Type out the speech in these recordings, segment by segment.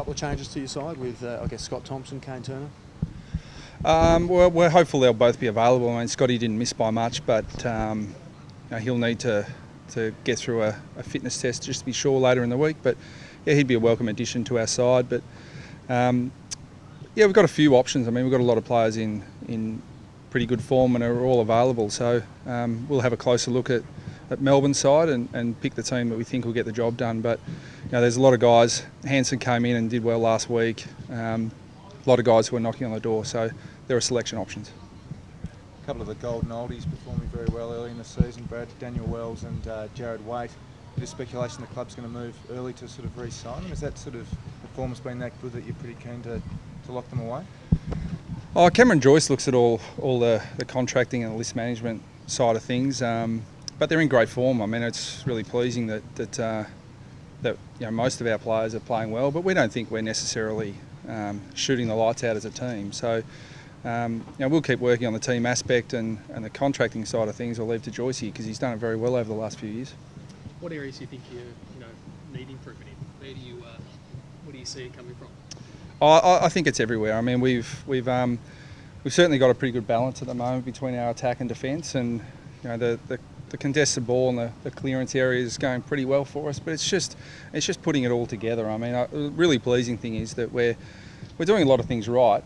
couple of changes to your side with, I guess, Scott Thompson, Kane Turner? Well, we're hopeful they'll both be available. I mean, Scotty didn't miss by much, but he'll need to get through a fitness test just to be sure later in the week. But yeah, he'd be a welcome addition to our side. But yeah, we've got a few options. I mean, we've got a lot of players in pretty good form and are all available. So we'll have a closer look at Melbourne's side and pick the team that we think will get the job done. But there's a lot of guys. Hansen came in and did well last week. A lot of guys who are knocking on the door, so there are selection options. A couple of the golden oldies performing very well early in the season, Brad, Daniel Wells and Jared Waite. Bit of speculation the club's going to move early to sort of re-sign them. Has that sort of performance been that good that you're pretty keen to lock them away? Oh, Cameron Joyce looks at all the contracting and the list management side of things, but they're in great form. I mean, it's really pleasing that most of our players are playing well, but we don't think we're necessarily shooting the lights out as a team. So we'll keep working on the team aspect and the contracting side of things. I'll leave to Joyce here because he's done it very well over the last few years. What areas do you think you need improvement in? Where do you see it coming from? I think it's everywhere. I mean, we've certainly got a pretty good balance at the moment between our attack and defence, and the contested ball and the clearance area is going pretty well for us. But it's just putting it all together. I mean, the really pleasing thing is that we're doing a lot of things right,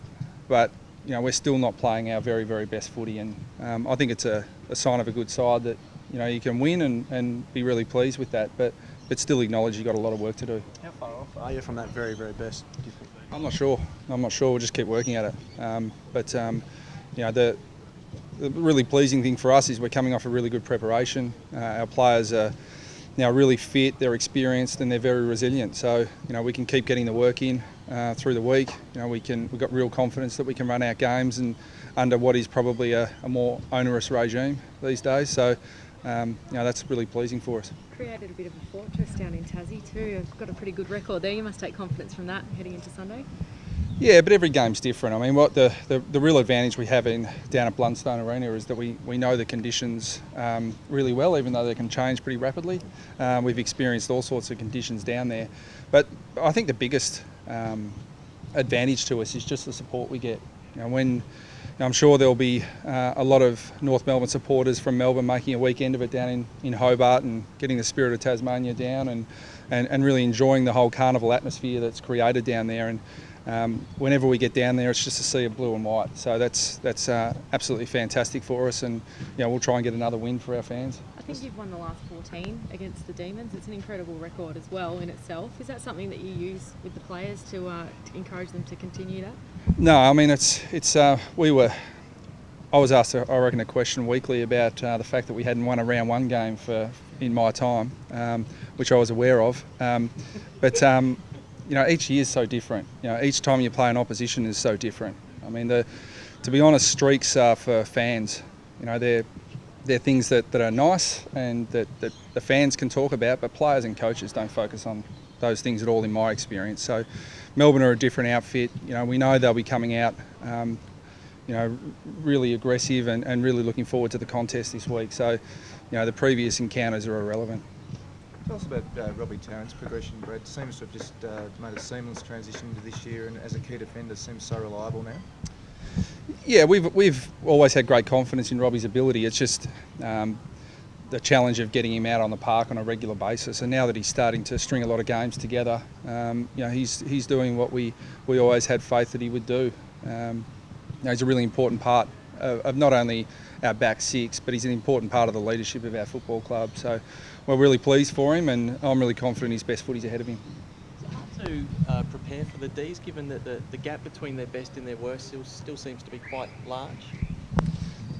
but we're still not playing our very, very best footy, and I think it's a sign of a good side that you can win and be really pleased with that, but still acknowledge you've got a lot of work to do. How far off are you from that very, very best, do you think? I'm not sure. We'll just keep working at it. The really pleasing thing for us is we're coming off a really good preparation. Our players are now really fit, they're experienced, and they're very resilient. So we can keep getting the work in through the week. We've got real confidence that we can run our games and under what is probably a more onerous regime these days. So that's really pleasing for us. Created a bit of a fortress down in Tassie too. You've got a pretty good record there. You must take confidence from that heading into Sunday. Yeah, but every game's different. I mean, what the real advantage we have down at Blundstone Arena is that we know the conditions really well, even though they can change pretty rapidly. We've experienced all sorts of conditions down there. But I think the biggest advantage to us is just the support we get. I'm sure there'll be a lot of North Melbourne supporters from Melbourne making a weekend of it down in Hobart and getting the spirit of Tasmania down and really enjoying the whole carnival atmosphere that's created down there. And whenever we get down there, it's just a sea of blue and white. So that's absolutely fantastic for us, and we'll try and get another win for our fans. I think you've won the last 14 against the Demons. It's an incredible record as well in itself. Is that something that you use with the players to encourage them to continue that? No, I mean I was asked, I reckon, a question weekly about the fact that we hadn't won a round one game in my time, which I was aware of. But each year is so different. Each time you play an opposition is so different. I mean, to be honest, streaks are for fans. They're things that are nice and that the fans can talk about, but players and coaches don't focus on those things at all, in my experience. So Melbourne are a different outfit. We know they'll be coming out really aggressive and really looking forward to the contest this week. So the previous encounters are irrelevant. Tell us about Robbie Tarrant's progression, Brad. Seems to have just made a seamless transition into this year, and as a key defender seems so reliable now. Yeah, we've always had great confidence in Robbie's ability. It's just the challenge of getting him out on the park on a regular basis, and now that he's starting to string a lot of games together, he's doing what we always had faith that he would do. He's a really important part of not only our back six, but he's an important part of the leadership of our football club. So we're really pleased for him, and I'm really confident his best footy's ahead of him. Is it hard to prepare for the D's, given that the gap between their best and their worst still seems to be quite large?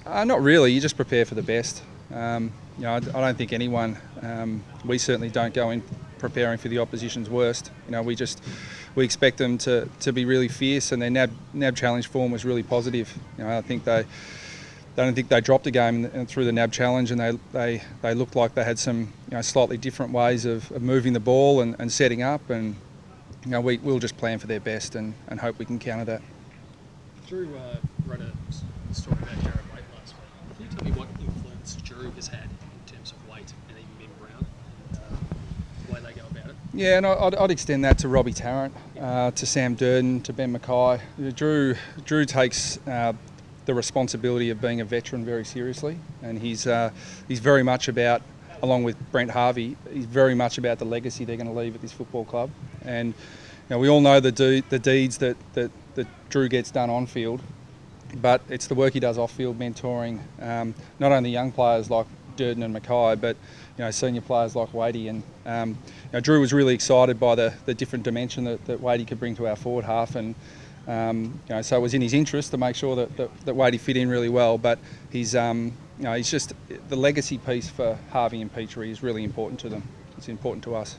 Not really. You just prepare for the best. I don't think anyone, we certainly don't go in preparing for the opposition's worst. We expect them to be really fierce, and their NAB challenge form was really positive. I don't think they dropped a game through the NAB challenge, and they looked like they had some slightly different ways of moving the ball and setting up, and we'll just plan for their best and hope we can counter that. Drew wrote a story about Jared Waite last week. Can you tell me what influence Drew has had in terms of Waite and even Ben Brown, the way they go about it? Yeah, and I'd extend that to Robbie Tarrant. to Sam Durden, to Ben Mackay. Drew takes the responsibility of being a veteran very seriously, and he's very much about, along with Brent Harvey, he's very much about the legacy they're going to leave at this football club. And we all know the deeds that Drew gets done on field, but it's the work he does off field, mentoring not only young players like Durden and Mackay, but senior players like Wadey. And Drew was really excited by the different dimension that Wadey could bring to our forward half, and so it was in his interest to make sure that Wadey fit in really well. But he's just the legacy piece for Harvey and Petrie is really important to them. It's important to us.